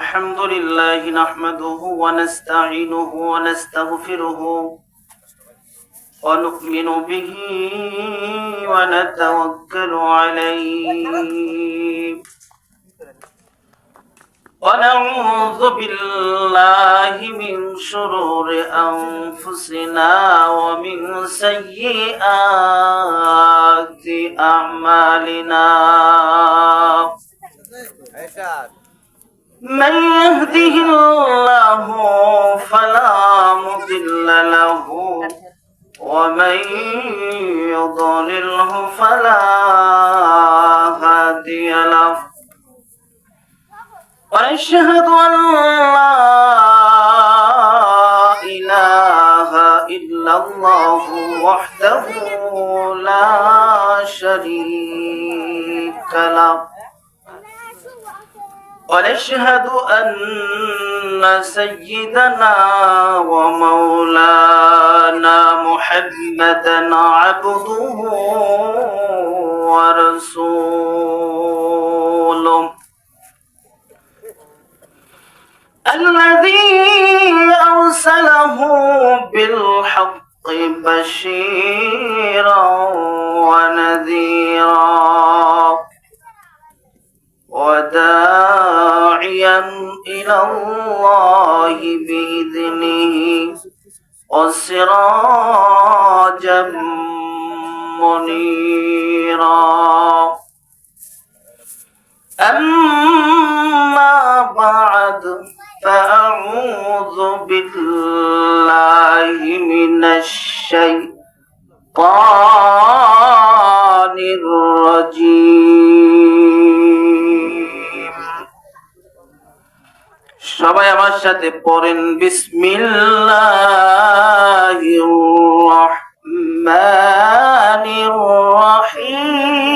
الحمد لله نحمده ونستعينه ونستغفره ونؤمن به ونتوكل عليه ونعوذ بالله من شرور أنفسنا ومن سيئات أعمالنا من يهده الله فلا مضل له ومن يضلله فلا هادي له ونشهد أن لا إله إلا الله وحده لا شريك له ونشهد أن سيدنا ومولانا محمدا عبده ورسوله الذي أرسله بالحق بشيرا ونذيرا وداعيا إلى الله بإذنه وسراجا منيرا أما بعد فأعوذ بالله من الشيطان الرجيم সবাই আমার সাথে পড়েন বিসমিল্লাহির রহমানির রহিম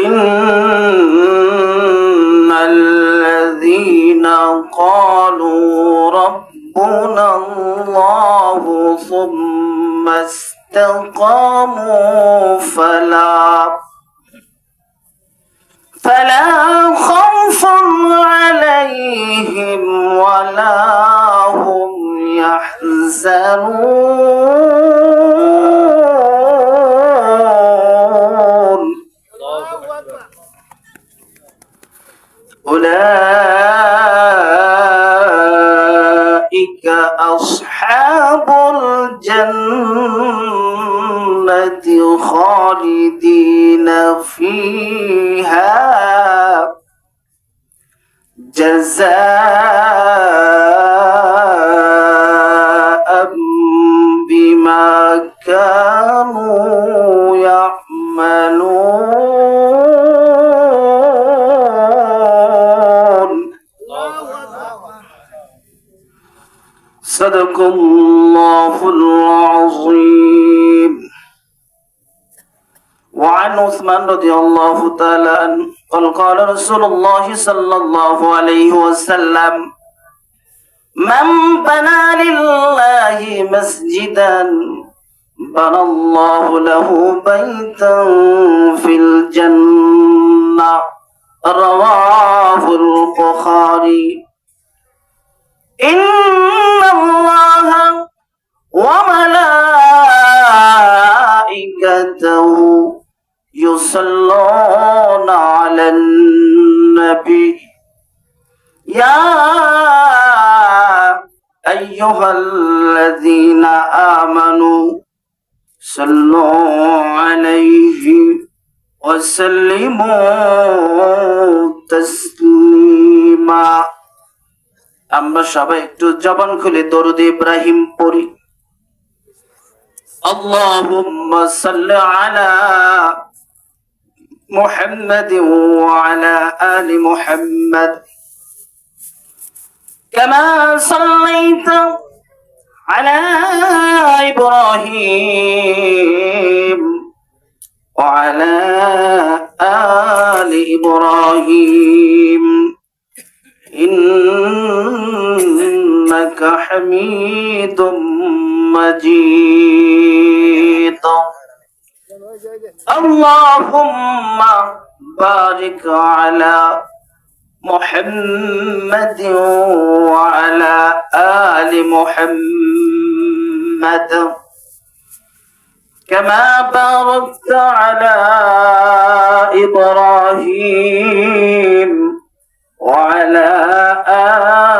إن الذين قالوا ربنا الله ثم استقاموا فلا خوف عليهم ولا هم يحزنون أولئك أصحاب الجنة خالدين فيها جزاء بما كانوا يعملون صدق الله العظيم. وعن عثمان رضي الله تعالى عنه قال قال رسول الله صلى الله عليه وسلم من بنى لله مسجدا بنى الله له بيتا في الجنة رواه البخاري. إن الله وملائكته يصلون على النبي يا أيها الذين آمنوا صلوا عليه وسلموا تسليما. আমরা সবাই একটু জবান খুলে দরুদ ইব্রাহিম পড়ি। আল্লাহুম্মা সাল্লি আলা মুহাম্মাদিন ওয়া আলা আলি মুহাম্মাদ কামা সাল্লাইতা আলা ইব্রাহিম ওয়া আলা আলি ইব্রাহিম إنك حميد مجيد. মজিদ আল্লাহুম্মা বারিক আলা محمد وعلى آل محمد كما باركت على إبراهيم وعلى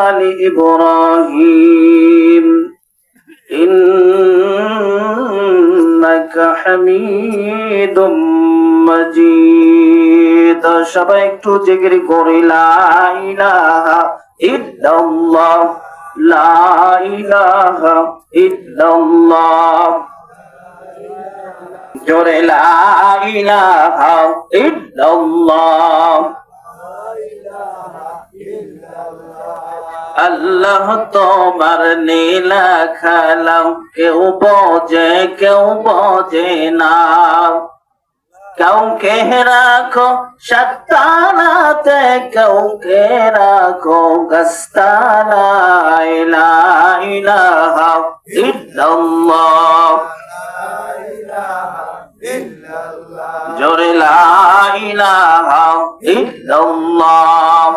آل إبراهيم إنك حميد مجيد সবাই একটু জিকির করি লা ইলাহা ইল্লাল্লাহ লা ইলাহা ইল্লাল্লাহ জোরে লা ইলাহা ইল্লাল্লাহ আল্লাহ তোমার নীলা খেলাও কেউ বোঝে না কাউকে রাখো সাতানাতে কাউকে রাখো গাস্তানা লা ইলাহা ইল্লাল্লাহ জোরে লা ইলাহা ইল্লাল্লাহ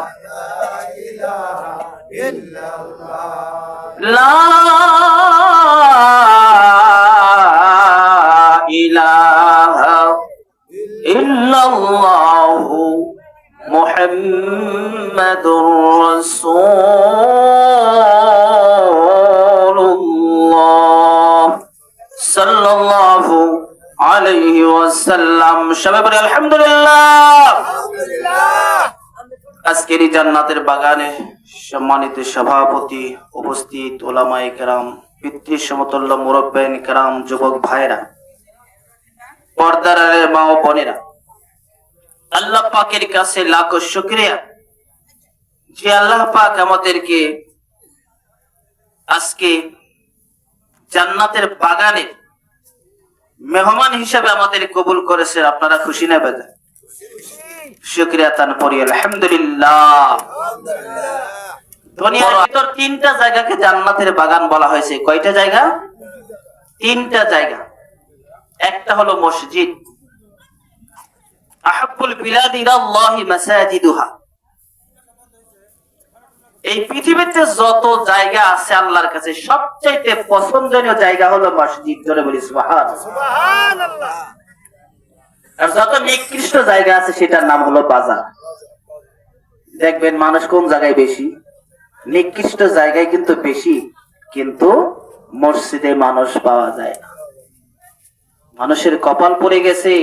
লা ইলাহা ইল্লাল্লাহু মুহাম্মাদুর রাসূলুল্লাহ সাল্লাল্লাহু আলাইহি ওয়াসাল্লাম। সবাই বলি আলহামদুলিল্লাহ। আজকের এই জান্নাতের বাগানে সম্মানিত সভাপতি, উপস্থিত ওলামায়ে কেরাম, পিতৃ সমতুল্য মুরব্বিয়ান কেরাম, যুবক ভাইরা, পর্দার আড়ালের মা ও বোনেরা, আল্লাহ পাকের কাছে লাখো শুকরিয়া যে আল্লাহ পাক আমাদেরকে আজকে জান্নাতের বাগানে মেহমান হিসাবে আমাদের কবুল করেছেন। আপনারা খুশি না বেদা? শুকরিয়া তান পড়ি আলহামদুলিল্লাহ। দুনিয়ার ভিতর তিনটা জায়গাকে জান্নাতের বাগান বলা হয়েছে। কয়টা জায়গা? তিনটা জায়গা। একটা হলো মসজিদ, আহাব্বুল বিলাদি ইলাল্লাহি মাসাজিদুহা। এই পৃথিবীতে যত জায়গা আছে আল্লাহর কাছে সবচেয়ে পছন্দনীয় জায়গা হলো মসজিদ। জোরে বলি সুবহানাল্লাহ। আর যত নিকৃষ্ট জায়গা আছে সেটার নাম হলো বাজার। দেখবেন মানুষ কোন জায়গায় বেশি? নিকৃষ্ট জায়গায় কিন্তু বেশি, কিন্তু মসজিদে মানুষ পাওয়া যায় না। মানুষের কপাল পড়ে গেছে,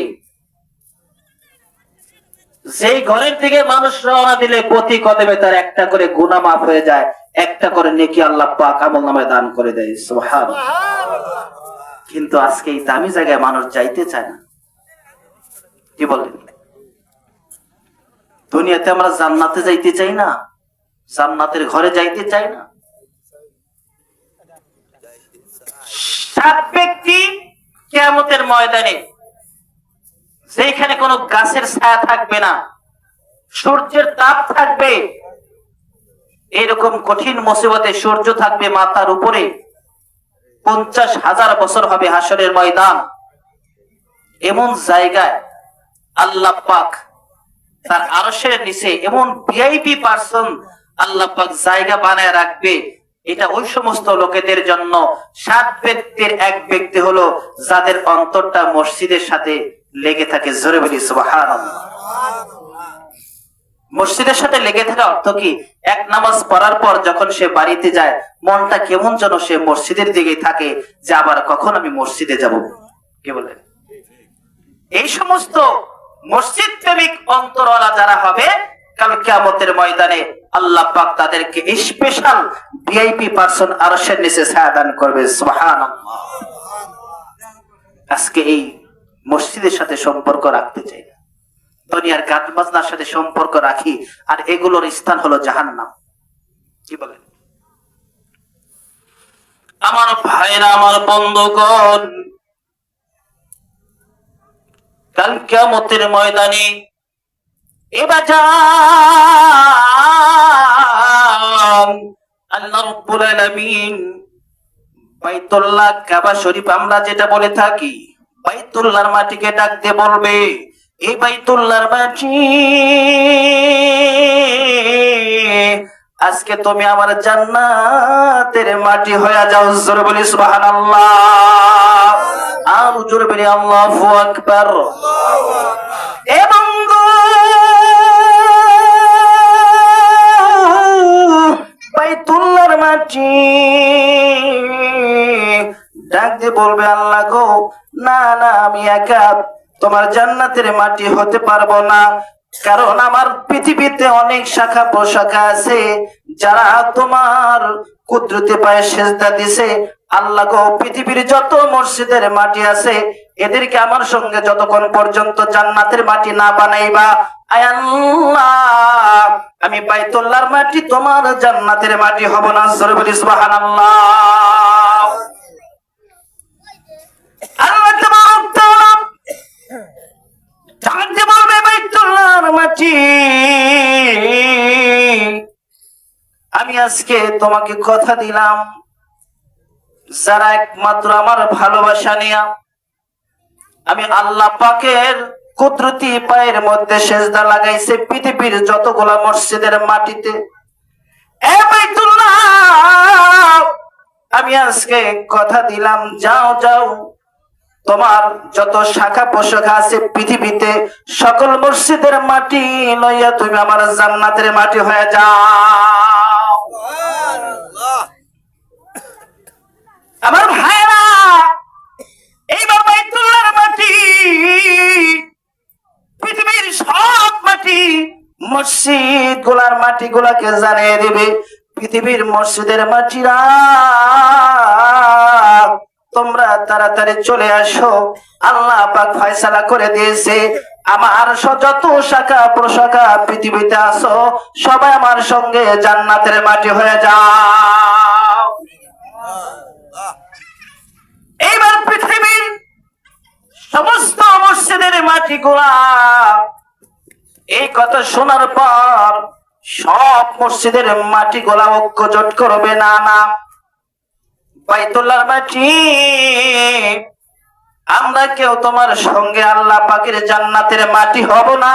যেই ঘরের থেকে মানুষ রওনা দিলে প্রতি কদমে তার একটা করে গুনাহ মাফ হয়ে যায়, একটা করে নেকি আল্লাহ পাক আমলনামায় দান করে দেয়। সুবহানাল্লাহ। কিন্তু আজকে এই দামি জায়গায় মানুষ যাইতে চায় না। কি বলেন? দুনিয়াতে আমরা জান্নাতে যাইতে চাই না, জান্নাতের ঘরে যাইতে চাই না। 7 ব্যক্তি কিয়ামতের ময়দানে, যেখানে কোনো গাছের ছায়া থাকবে না, সূর্যের তাপ থাকবে, এরকম কঠিন মুসিবতে সূর্য থাকবে মাথার উপরে, 50,000 বছর হবে হাসরের ময়দান। এমন জায়গায় আল্লাহ পাক তার আরশের নিচে এমন ভিআইপি পারসন আল্লাহ পাক জায়গা বানায় রাখবে। এটা ওই সমস্ত লোকেদের জন্য। 7 ব্যক্তির এক ব্যক্তি হলো যাদের অন্তরটা মসজিদের সাথে লেগে থাকে। জোরে বলি সুবহানাল্লাহ। মসজিদের সাথে লেগে থাকা অর্থ কি? এক নামাজ পড়ার পর যখন সে বাড়িতে যায়, মনটা কেমন যেন সে মসজিদের দিকে থাকে, যে আবার কখন আমি মসজিদে যাব। কি বলেন? এই সমস্ত মসজিদ প্রেমিক অন্তরওয়ালা যারা হবে, কাল কিয়ামতের ময়দানে আল্লাহ পাক তাদেরকে স্পেশাল ভিআইপি পারসন আরশের নিচে ছায়া দান করবে। সুবহানাল্লাহ। আজকে এই মসজিদের সাথে সম্পর্ক রাখতে চাই না, দুনিয়ার গান বাজনার সাথে সম্পর্ক রাখি, আর এগুলোর স্থান হলো জাহান্নাম। কি বলেন? আমার ভাইরা, আমার বন্ধুগণ, কাল কিয়ামতের ময়দানে আল্লাহ রাব্বুল আলামিন বাইতুল্লাহ কাবা শরীফ আমরা যেটা বলে থাকি, বাইতুল্লাহর মাটিকে ডাক দিয়ে বলবে, এই বাইতুল্লাহর মাটি, আজকে তুমি আমার জান্নাতের মাটি হয়ে যাও। জোরে বলি সুবহানাল্লাহ, আর জোরে বলি আল্লাহু আকবার। এ বন্ধু, বাইতুল্লাহর মাটি ডাক দিয়ে বলবে, আল্লাহ গো, না না, আমি একা তোমার জান্নাতের মাটি হতে পারবো না, কারণ আমার পৃথিবীতে অনেক শাখা প্রশাখা আছে যারা তোমার কুদরতি পায়ে সেজদা দিছে। আল্লাহ গো, পৃথিবীর যত মসজিদের মাটি আছে এদেরকে আমার সঙ্গে যতক্ষণ পর্যন্ত জান্নাতের মাটি না বানাইবা, আয় আল্লাহ, আমি বাইতুল্লাহর মাটি তোমার জান্নাতের মাটি হব না। জোরে বলি সুবহানাল্লাহ। আল্লাহ তাআলা জানতে বলবে, বাইতুল্লাহর মাটি, আমি আজকে তোমাকে কথা দিলাম, যারা একমাত্র আমার ভালোবাসা নিয়া আমি আল্লাহ পাকের কুদরতি পায়ের মধ্যে সেজদা লাগাইছে পৃথিবীর যতগুলা মসজিদের মাটিতে, এ বাইতুল্লাহ, আমি আজকে কথা দিলাম, যাও যাও, তোমার যত শাখা প্রশাখা আছে পৃথিবীতে সকল মসজিদের মাটি লইয়া তুমি আমার জান্নাতের মাটি হয়ে যাও। আমার ভাইরা, এইবার বাইতুল্লাহর মাটি পৃথিবীর সব মাটি মসজিদ গুলার মাটি গুলাকে জানিয়ে দিবে, পৃথিবীর মসজিদের মাটিরা তোমরা তাড়াতাড়ি চলে আসো, আল্লাহ পাক ফয়সালা করে দিয়েছে, আমার যত শাখা প্রশাখা পৃথিবীতে আসো সবাই আমার সঙ্গে জান্নাতের মাটি হয়ে যাও। এইবার পৃথিবীর সমস্ত মসজিদের মাটিগুলা এই কথা শোনার পর সব মসজিদের মাটিগুলা ঐক্যজোট করবে, না না, বাইতুল্লাহর মাটি, আমরা কেউ তোমার সঙ্গে আল্লাহ পাকের জান্নাতের মাটি হব না।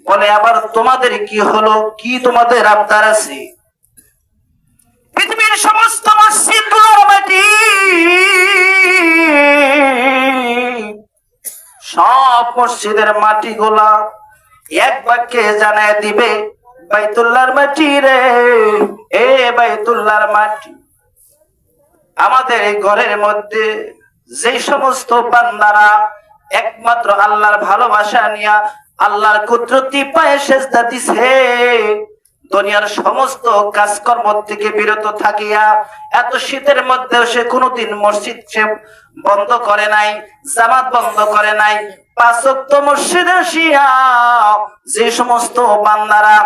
বলে, আবার তোমাদের কি হলো, কি তোমাদের আবদার আছে? পৃথিবীর সমস্ত মসজিদগুলোর মাটি, সব মসজিদের মাটিগুলা এক বাক্যে জানায় দিবে, বাইতুল্লাহর মাটি রে, এ বাইতুল্লাহর মাটি, আমাদের এই ঘরের মধ্যে যে সমস্ত বান্দারা একমাত্র আল্লাহর ভালোবাসা নিয়া আল্লাহর কুদরতি পায়ে সেজদা দিছে, দুনিয়ার সমস্ত কাজকর্ম থেকে বিরত থাকিয়া এত শীতের মধ্যেও সে কোনোদিন মসজিদ সে বন্ধ করে নাই, জামাত বন্ধ করে নাই, 5 ওয়াক্ত মসজিদে আসিয়া যে সমস্ত বান্দারা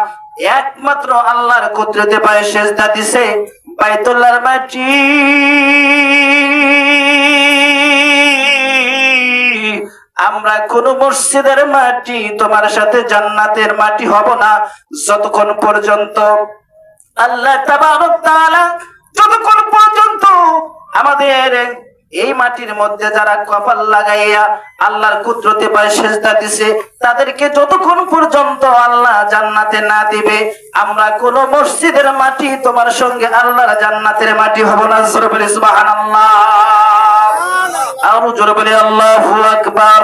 একমাত্র আল্লাহর কুদরতি পায়ে সেজদা দিছে, বাইতুল্লাহর মাটি আমরা কোন মসজিদের মাটি তোমার সাথে জান্নাতের মাটি হব না, যতক্ষণ পর্যন্ত আল্লাহ তাবারক তাআলা, যতক্ষণ পর্যন্ত আমাদের এই মাটির মধ্যে যারা কপাল লাগাইয়া আল্লাহর কুদরতে পায়ে সেজদা দিছে তাদেরকে যতক্ষণ পর্যন্ত আল্লাহ জান্নাতে না দিবে, আমরা কোন মসজিদের মাটি তোমার সঙ্গে আল্লাহর জান্নাতের মাটি হব না। জোরে বলি সুবহানাল্লাহ, আর জোরে বলি আল্লাহু আকবার।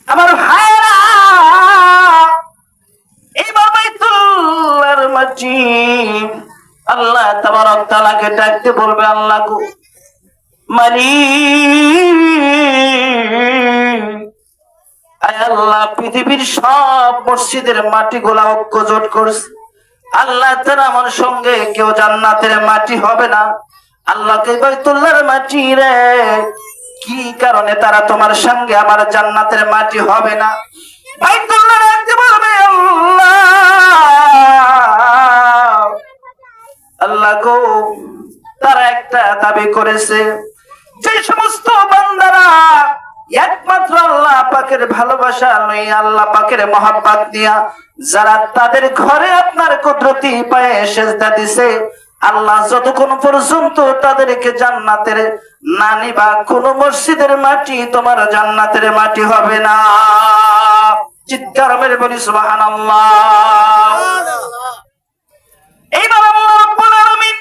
আমার ভাইরা, এইবার বাইতুল্লাহর মাটি আল্লাহ তাবারক তাআলাকে ডাকতে বলবে, আল্লাহ গো মালিক, আয় আল্লাহ, পৃথিবীর সব মসজিদের মাটিগুলা ঐক্যজোট করছে, আল্লাহ তাআলা আমার সঙ্গে কেউ জান্নাতের মাটি হবে না, আল্লাহকে বাইতুল্লাহর মাটি রে, কি কারণে তারা তোমার সঙ্গে আমার জান্নাতের মাটি হবে না? বাইতুল্লাহ রাখতে বলবে, আল্লাহ গো, তারা একটা দাবি করেছে, যে সমস্ত বান্দারা একমাত্র আল্লাহ পাকের ভালোবাসা নয়, আল্লাহ পাকের মহব্বত দিয়া যারা তাদের ঘরে আপনার কুদরতি পায়ে সেজদা দিছে, আল্লাহ যতক্ষণ পর্যন্ত তাদেরকে জান্নাতের না নিবা কোন মসজিদের মাটি তোমার জান্নাতের মাটি হবে না। চিৎকার মেরে বলি সুবহানাল্লাহ। এইবার আল্লাহ রাব্বুল আলামিন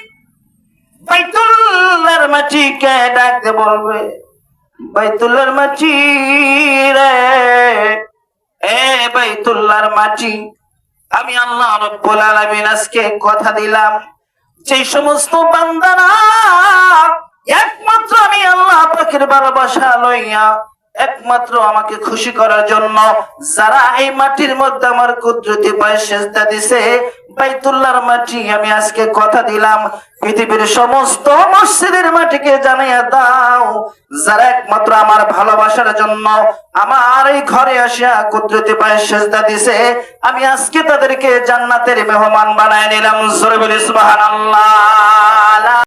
বাইতুল্লাহর মাটিকে ডাকতে বলবে, বাইতুল্লাহর মাটি রে, এ বাইতুল্লাহর মাটি, আমি আল্লাহ রাব্বুল আলামিন আজকে কথা দিলাম, যে সমস্ত বান্দারা একমাত্র আমি আল্লাহ পাকের ভালোবাসা লইয়া একমাত্র আমাকে খুশি করার জন্য যারা এই মাটির মধ্যে আমার কুদরতি পায়ে সেজদা দিছে, বাইতুল্লাহর মাটি আমি আজকে কথা দিলাম পৃথিবীর সমস্ত মসজিদের মাটিকে জানাইয়া দাও, যারা একমাত্র আমার ভালোবাসার জন্য আমার এই ঘরে আসিয়া কুদরতি পায়ে সেজদা দিছে, আমি আজকে তাদেরকে জান্নাতের মেহমান বানায় নিলাম। জোরে বলি সুবহানাল্লাহ।